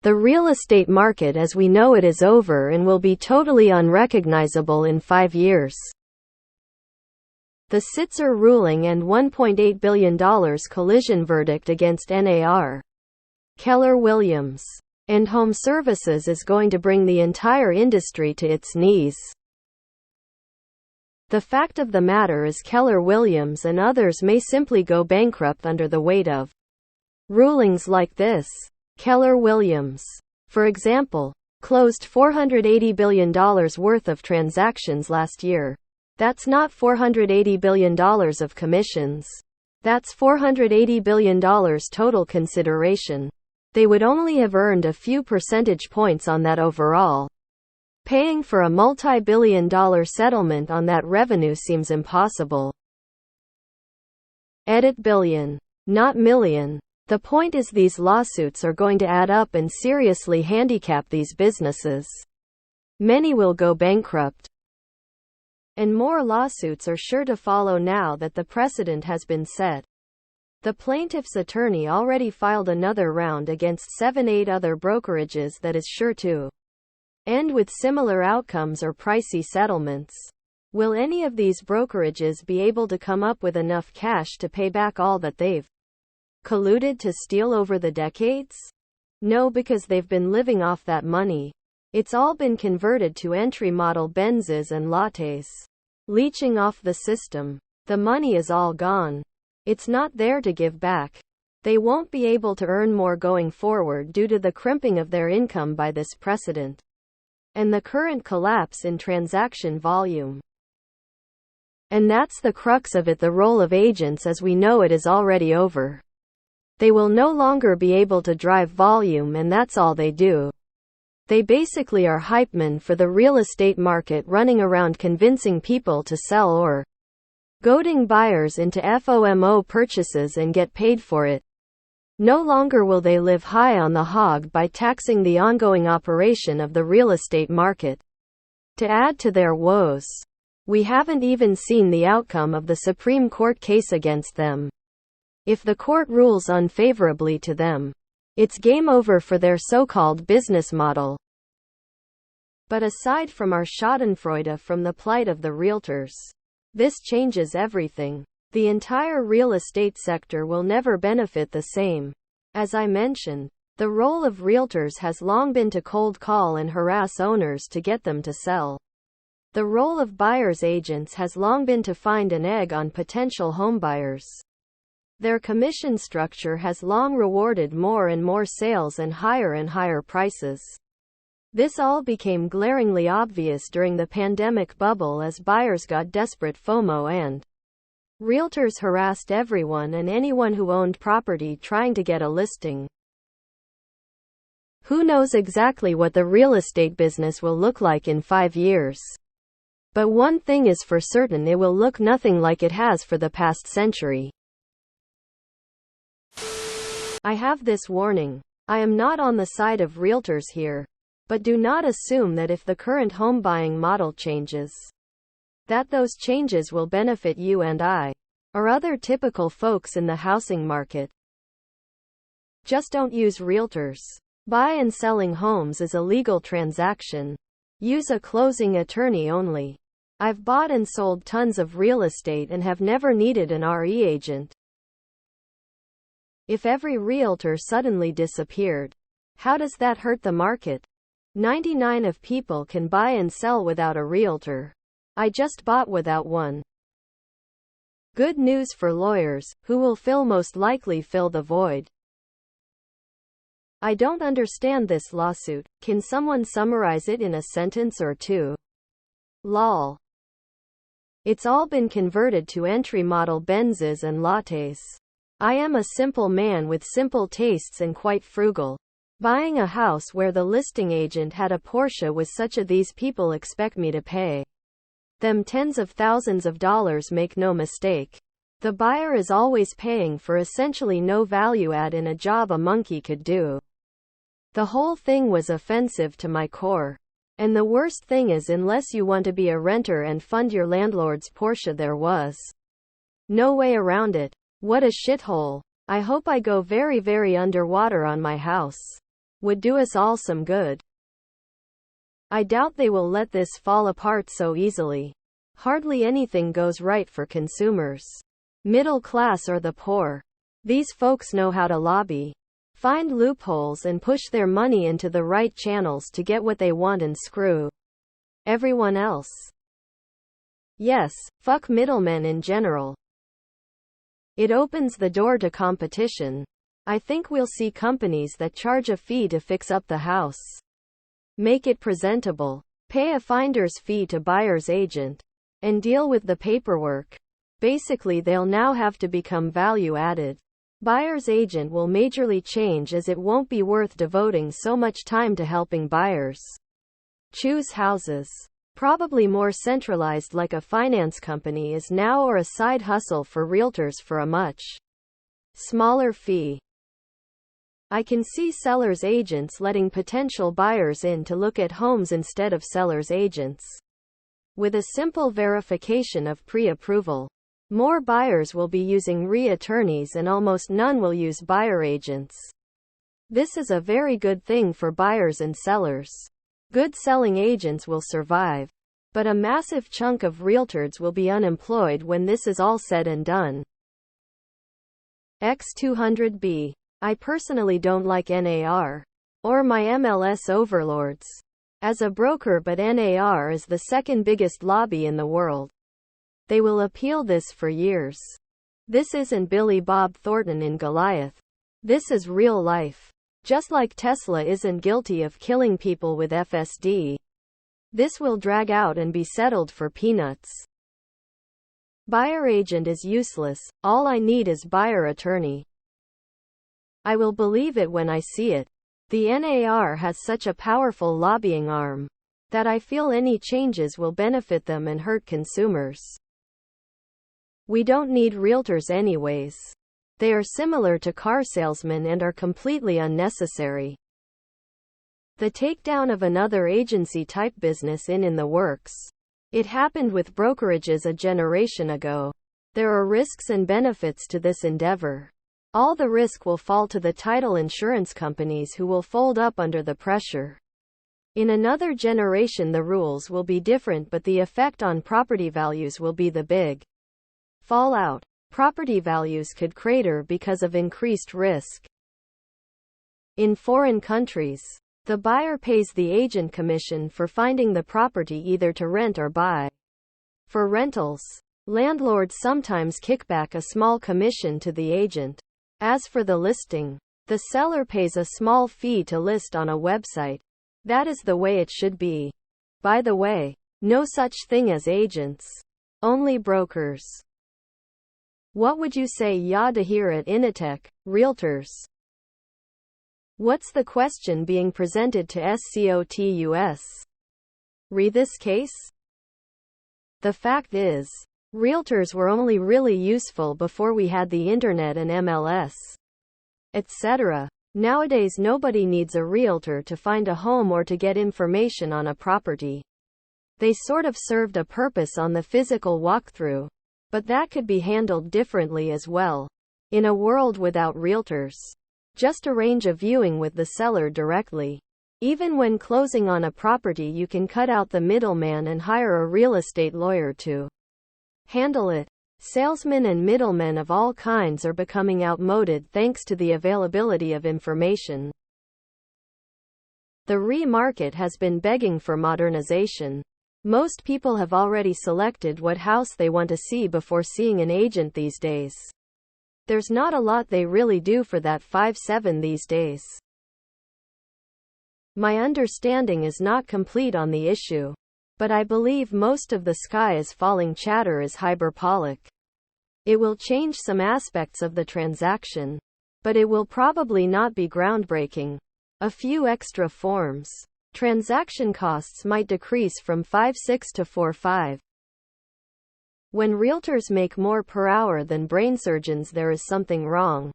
The real estate market as we know it is over and will be totally unrecognizable in 5 years. The Sitzer ruling and $1.8 billion collision verdict against NAR. Keller Williams and Home Services is going to bring the entire industry to its knees. The fact of the matter is Keller Williams and others may simply go bankrupt under the weight of rulings like this. Keller Williams, for example, closed $480 billion worth of transactions last year. That's not $480 billion of commissions. That's $480 billion total consideration. They would only have earned a few percentage points on that overall. Paying for a multi-billion-dollar settlement on that revenue seems impossible. Edit billion, not million. The point is these lawsuits are going to add up and seriously handicap these businesses. Many will go bankrupt. And more lawsuits are sure to follow now that the precedent has been set. The plaintiff's attorney already filed another round against 7-8 other brokerages that is sure to end with similar outcomes or pricey settlements. Will any of these brokerages be able to come up with enough cash to pay back all that they've colluded to steal over the decades? No, because they've been living off that money. It's all been converted to entry-model Benzes and lattes, leeching off the system. The money is all gone. It's not there to give back. They won't be able to earn more going forward due to the crimping of their income by this precedent and the current collapse in transaction volume. And that's the crux of it. The role of agents as we know it is already over. They will no longer be able to drive volume, and that's all they do. They basically are hype men for the real estate market, running around convincing people to sell or goading buyers into FOMO purchases and get paid for it. No longer will they live high on the hog by taxing the ongoing operation of the real estate market. To add to their woes, we haven't even seen the outcome of the Supreme Court case against them. If the court rules unfavorably to them, it's game over for their so-called business model. But aside from our schadenfreude from the plight of the realtors, this changes everything. The entire real estate sector will never benefit the same. As I mentioned, the role of realtors has long been to cold call and harass owners to get them to sell. The role of buyer's agents has long been to find an egg on potential homebuyers. Their commission structure has long rewarded more and more sales and higher prices. This all became glaringly obvious during the pandemic bubble as buyers got desperate. FOMO and realtors harassed everyone and anyone who owned property trying to get a listing. Who knows exactly what the real estate business will look like in 5 years? But one thing is for certain, it will look nothing like it has for the past century. I have this warning. I am not on the side of realtors here. But do not assume that if the current home buying model changes, that those changes will benefit you and I, or other typical folks in the housing market. Just don't use realtors. Buy and selling homes is a legal transaction. Use a closing attorney only. I've bought and sold tons of real estate and have never needed an RE agent. If every realtor suddenly disappeared, how does that hurt the market? 99% of people can buy and sell without a realtor. I just bought without one. Good news for lawyers, who will most likely fill the void. I don't understand this lawsuit. Can someone summarize it in a sentence or two? Lol. It's all been converted to entry-model Benzes and lattes. I am a simple man with simple tastes and quite frugal. Buying a house where the listing agent had a Porsche was such a these people expect me to pay them tens of thousands of dollars, make no mistake. The buyer is always paying for essentially no value add in a job a monkey could do. The whole thing was offensive to my core. And the worst thing is, unless you want to be a renter and fund your landlord's Porsche, there was no way around it. What a shithole. I hope I go very underwater on my house. would do us all some good. I doubt they will let this fall apart so easily. Hardly anything goes right for consumers, middle class or the poor. These folks know how to lobby, find loopholes and push their money into the right channels to get what they want and screw everyone else. Yes, fuck middlemen in general. It opens the door to competition. I think we'll see companies that charge a fee to fix up the house, make it presentable, pay a finder's fee to buyer's agent, and deal with the paperwork. Basically, they'll now have to become value added. Buyer's agent will majorly change as it won't be worth devoting so much time to helping buyers choose houses. Probably more centralized like a finance company is now, or a side hustle for realtors for a much smaller fee. I can see sellers' agents letting potential buyers in to look at homes instead of sellers' agents. With a simple verification of pre-approval, more buyers will be using re-attorneys and almost none will use buyer agents. This is a very good thing for buyers and sellers. Good selling agents will survive, but a massive chunk of realtors will be unemployed when this is all said and done. X200B. I personally don't like NAR or my MLS overlords as a broker, but NAR is the second biggest lobby in the world. They will appeal this for years. This isn't Billy Bob Thornton in Goliath. This is real life. Just like Tesla isn't guilty of killing people with FSD. This will drag out and be settled for peanuts. Buyer agent is useless. All I need is buyer attorney. I will believe it when I see it. The NAR has such a powerful lobbying arm that I feel any changes will benefit them and hurt consumers. We don't need realtors anyways. They are similar to car salesmen and are completely unnecessary. The takedown of another agency-type business in the works. It happened with brokerages a generation ago. There are risks and benefits to this endeavor. All the risk will fall to the title insurance companies who will fold up under the pressure. In another generation the rules will be different, but the effect on property values will be the big fallout. Property values could crater because of increased risk. In foreign countries, the buyer pays the agent commission for finding the property either to rent or buy. For rentals, landlords sometimes kick back a small commission to the agent. As for the listing, the seller pays a small fee to list on a website. That is the way it should be. By the way, no such thing as agents. Only brokers. What would you say ya to here at Initech, realtors? What's the question being presented to SCOTUS? Read this case? The fact is, realtors were only really useful before we had the internet and MLS, etc. Nowadays nobody needs a realtor to find a home or to get information on a property. They sort of served a purpose on the physical walkthrough. But that could be handled differently as well. In a world without realtors, just arrange a viewing with the seller directly. Even when closing on a property, you can cut out the middleman and hire a real estate lawyer to handle it. Salesmen and middlemen of all kinds are becoming outmoded thanks to the availability of information. The re-market has been begging for modernization. Most people have already selected what house they want to see before seeing an agent these days. There's not a lot they really do for that 5/7 these days. My understanding is not complete on the issue, but I believe most of the sky is falling chatter is hyperbolic. It will change some aspects of the transaction, but it will probably not be groundbreaking. A few extra forms. Transaction costs might decrease from 5.6 to 4.5. When realtors make more per hour than brain surgeons, there is something wrong.